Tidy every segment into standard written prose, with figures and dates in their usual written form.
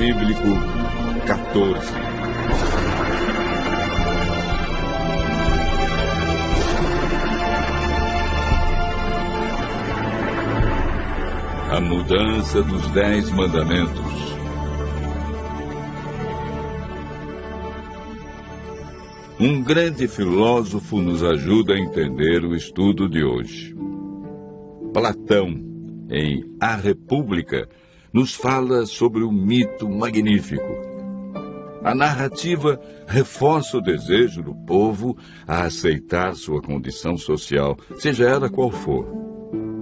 Bíblico 14. A mudança dos 10 mandamentos. Um grande filósofo nos ajuda a entender o estudo de hoje. Platão, em A República, nos fala sobre um mito magnífico. A narrativa reforça o desejo do povo a aceitar sua condição social, seja ela qual for.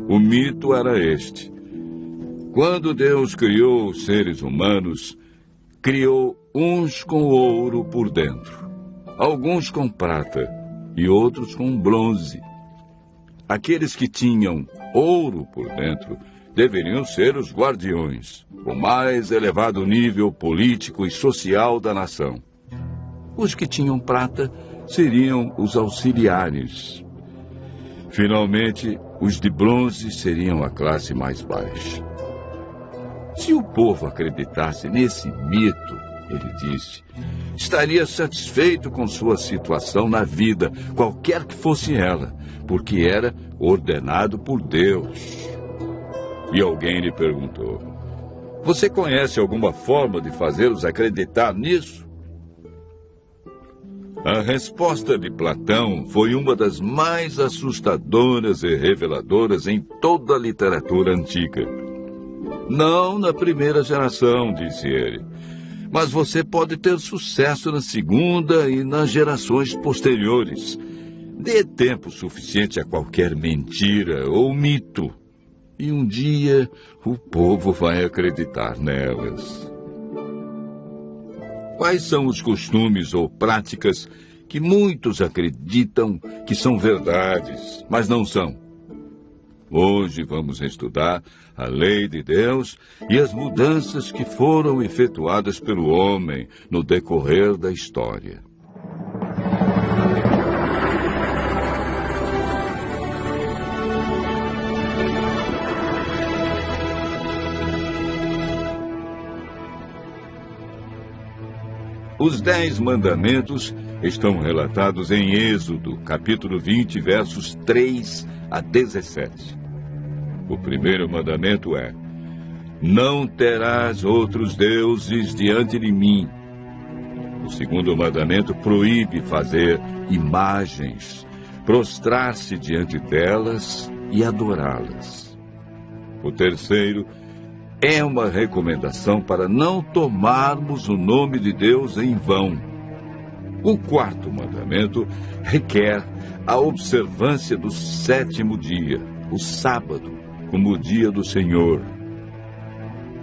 O mito era este. Quando Deus criou os seres humanos, criou uns com ouro por dentro, alguns com prata e outros com bronze. Aqueles que tinham ouro por dentro deveriam ser os guardiões, o mais elevado nível político e social da nação. Os que tinham prata seriam os auxiliares. Finalmente, os de bronze seriam a classe mais baixa. Se o povo acreditasse nesse mito, ele disse, estaria satisfeito com sua situação na vida, qualquer que fosse ela, porque era ordenado por Deus. E alguém lhe perguntou, você conhece alguma forma de fazê-los acreditar nisso? A resposta de Platão foi uma das mais assustadoras e reveladoras em toda a literatura antiga. Não na primeira geração, disse ele, mas você pode ter sucesso na segunda e nas gerações posteriores. Dê tempo suficiente a qualquer mentira ou mito, e um dia o povo vai acreditar nelas. Quais são os costumes ou práticas que muitos acreditam que são verdades, mas não são? Hoje vamos estudar a lei de Deus e as mudanças que foram efetuadas pelo homem no decorrer da história. Os 10 mandamentos estão relatados em Êxodo, capítulo 20, versos 3 a 17. O primeiro mandamento é: não terás outros deuses diante de mim. O segundo mandamento proíbe fazer imagens, prostrar-se diante delas e adorá-las. O terceiro é uma recomendação para não tomarmos o nome de Deus em vão. O quarto mandamento requer a observância do 7º dia, o sábado, como o dia do Senhor.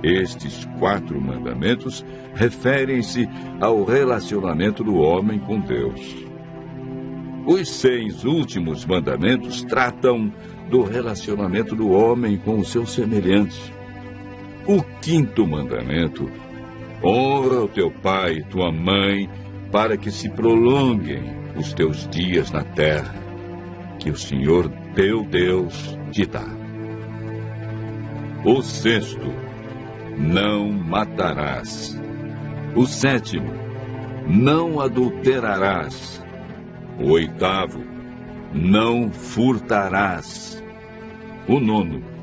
Estes 4 mandamentos referem-se ao relacionamento do homem com Deus. Os 6 últimos mandamentos tratam do relacionamento do homem com o seu semelhante. O 5º mandamento: honra o teu pai e tua mãe, para que se prolonguem os teus dias na terra, que o Senhor teu Deus te dá. O 6º: não matarás. O 7º: não adulterarás. O 8º: não furtarás. O 9º: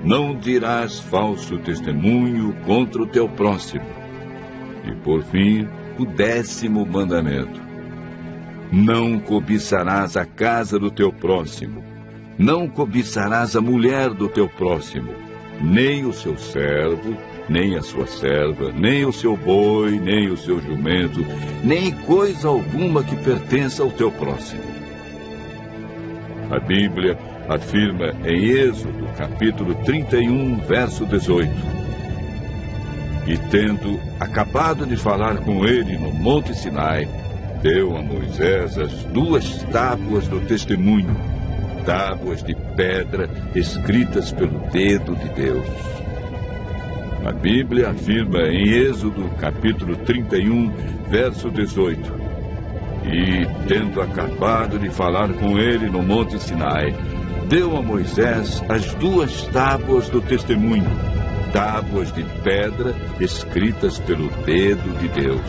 não dirás falso testemunho contra o teu próximo. E por fim, o 10º mandamento: não cobiçarás a casa do teu próximo, não cobiçarás a mulher do teu próximo, nem o seu servo, nem a sua serva, nem o seu boi, nem o seu jumento, nem coisa alguma que pertença ao teu próximo. A Bíblia afirma em Êxodo, capítulo 31, verso 18: e tendo acabado de falar com ele no Monte Sinai, deu a Moisés as 2 tábuas do testemunho, tábuas de pedra escritas pelo dedo de Deus. A Bíblia afirma em Êxodo, capítulo 31, verso 18: e, tendo acabado de falar com ele no Monte Sinai, deu a Moisés as 2 tábuas do testemunho, tábuas de pedra escritas pelo dedo de Deus.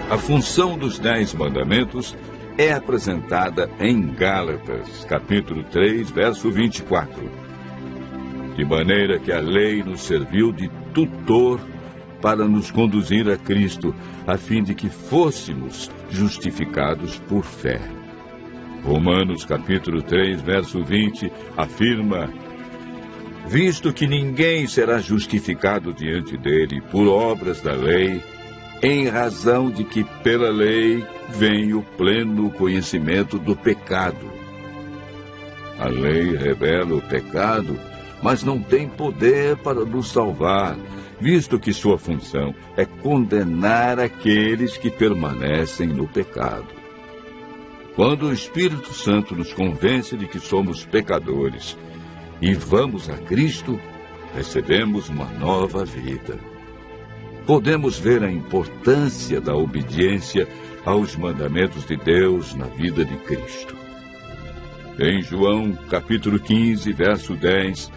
A função dos 10 mandamentos é apresentada em Gálatas, capítulo 3, verso 24. De maneira que a lei nos serviu de tutor para nos conduzir a Cristo, a fim de que fôssemos justificados por fé. Romanos capítulo 3, verso 20, afirma: visto que ninguém será justificado diante dele por obras da lei, em razão de que pela lei vem o pleno conhecimento do pecado. A lei revela o pecado, mas não tem poder para nos salvar, visto que sua função é condenar aqueles que permanecem no pecado. Quando o Espírito Santo nos convence de que somos pecadores e vamos a Cristo, recebemos uma nova vida. Podemos ver a importância da obediência aos mandamentos de Deus na vida de Cristo. Em João, capítulo 15, verso 10,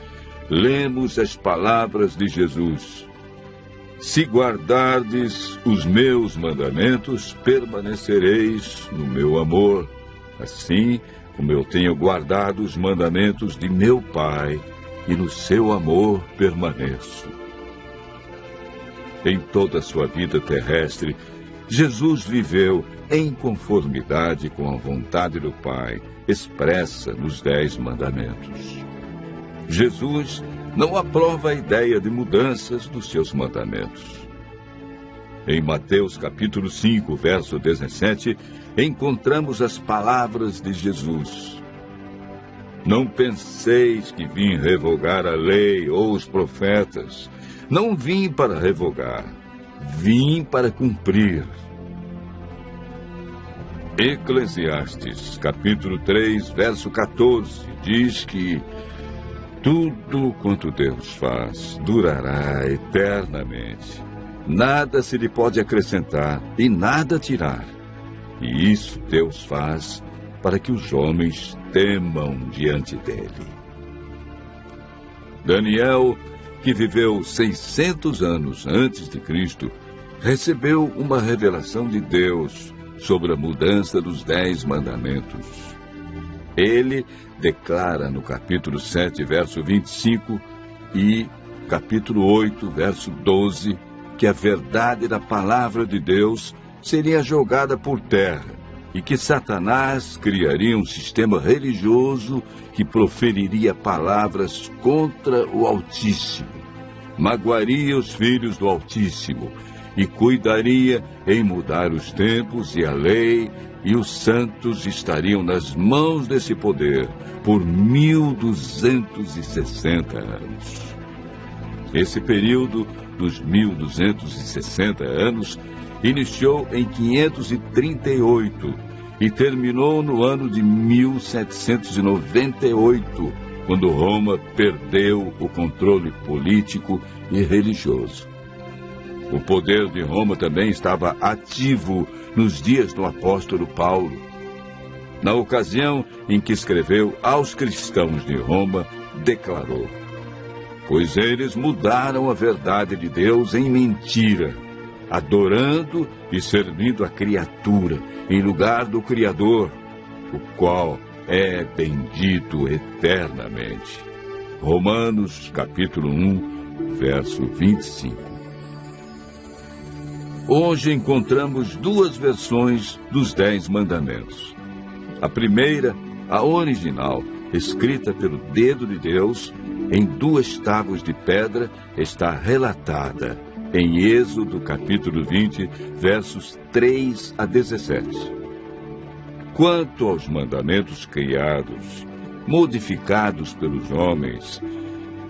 lemos as palavras de Jesus: se guardardes os meus mandamentos, permanecereis no meu amor, assim como eu tenho guardado os mandamentos de meu Pai, e no seu amor permaneço. Em toda a sua vida terrestre, Jesus viveu em conformidade com a vontade do Pai, expressa nos 10 mandamentos. Jesus não aprova a ideia de mudanças dos seus mandamentos. Em Mateus capítulo 5, verso 17, encontramos as palavras de Jesus: não penseis que vim revogar a lei ou os profetas. Não vim para revogar, vim para cumprir. Eclesiastes, capítulo 3, verso 14, diz que tudo quanto Deus faz durará eternamente. Nada se lhe pode acrescentar e nada tirar. E isso Deus faz para que os homens temam diante dele. Daniel, que viveu 600 anos antes de Cristo, recebeu uma revelação de Deus sobre a mudança dos 10 mandamentos. Ele declara no capítulo 7, verso 25 e capítulo 8, verso 12, que a verdade da palavra de Deus seria jogada por terra e que Satanás criaria um sistema religioso que proferiria palavras contra o Altíssimo, magoaria os filhos do Altíssimo e cuidaria em mudar os tempos e a lei, e os santos estariam nas mãos desse poder por 1260 anos. Esse período dos 1260 anos iniciou em 538 e terminou no ano de 1798, quando Roma perdeu o controle político e religioso. O poder de Roma também estava ativo nos dias do apóstolo Paulo. Na ocasião em que escreveu aos cristãos de Roma, declarou: pois eles mudaram a verdade de Deus em mentira, adorando e servindo a criatura em lugar do Criador, o qual é bendito eternamente. Romanos capítulo 1, verso 25. Hoje encontramos 2 versões dos 10 mandamentos. A primeira, a original, escrita pelo dedo de Deus, em 2 tábuas de pedra, está relatada em Êxodo capítulo 20, versos 3 a 17. Quanto aos mandamentos criados, modificados pelos homens,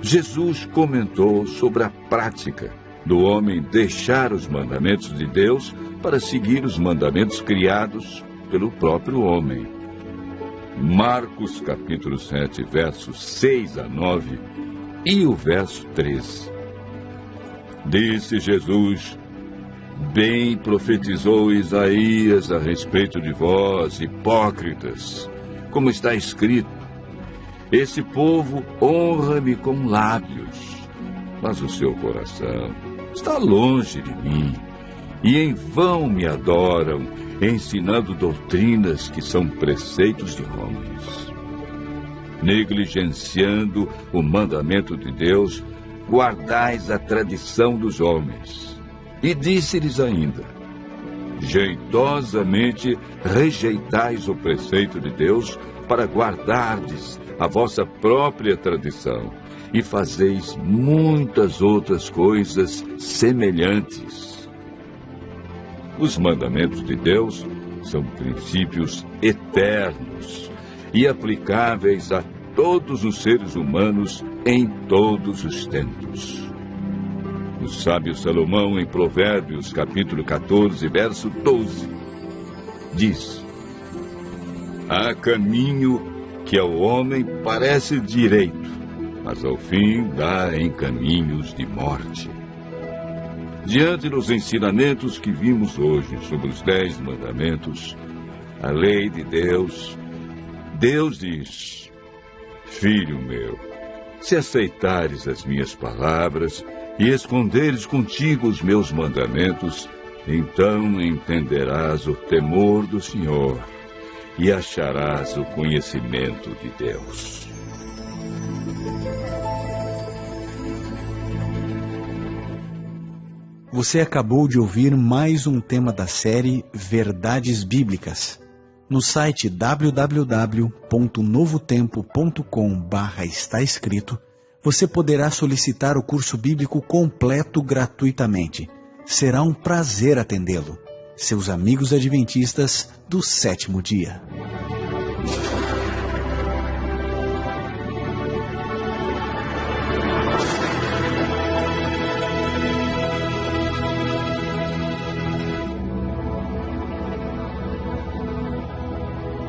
Jesus comentou sobre a prática do homem deixar os mandamentos de Deus para seguir os mandamentos criados pelo próprio homem. Marcos capítulo 7, versos 6 a 9 e o verso 13. Disse Jesus: bem profetizou Isaías a respeito de vós, hipócritas, como está escrito: Esse povo honra-me com lábios, mas o seu coração está longe de mim, e em vão me adoram, ensinando doutrinas que são preceitos de homens. Negligenciando o mandamento de Deus, guardais a tradição dos homens. E disse-lhes ainda: jeitosamente rejeitais o preceito de Deus para guardardes a vossa própria tradição, e fazeis muitas outras coisas semelhantes. Os mandamentos de Deus são princípios eternos e aplicáveis a todos os seres humanos em todos os tempos. O sábio Salomão, em Provérbios, capítulo 14, verso 12, diz: há caminho que ao homem parece direito, mas ao fim dá em caminhos de morte. Diante dos ensinamentos que vimos hoje sobre os 10 mandamentos, a lei de Deus, Deus diz: filho meu, se aceitares as minhas palavras e esconderes contigo os meus mandamentos, então entenderás o temor do Senhor e acharás o conhecimento de Deus. Você acabou de ouvir mais um tema da série Verdades Bíblicas. No site www.novotempo.com/está escrito, você poderá solicitar o curso bíblico completo gratuitamente. Será um prazer atendê-lo. Seus amigos adventistas do 7º dia.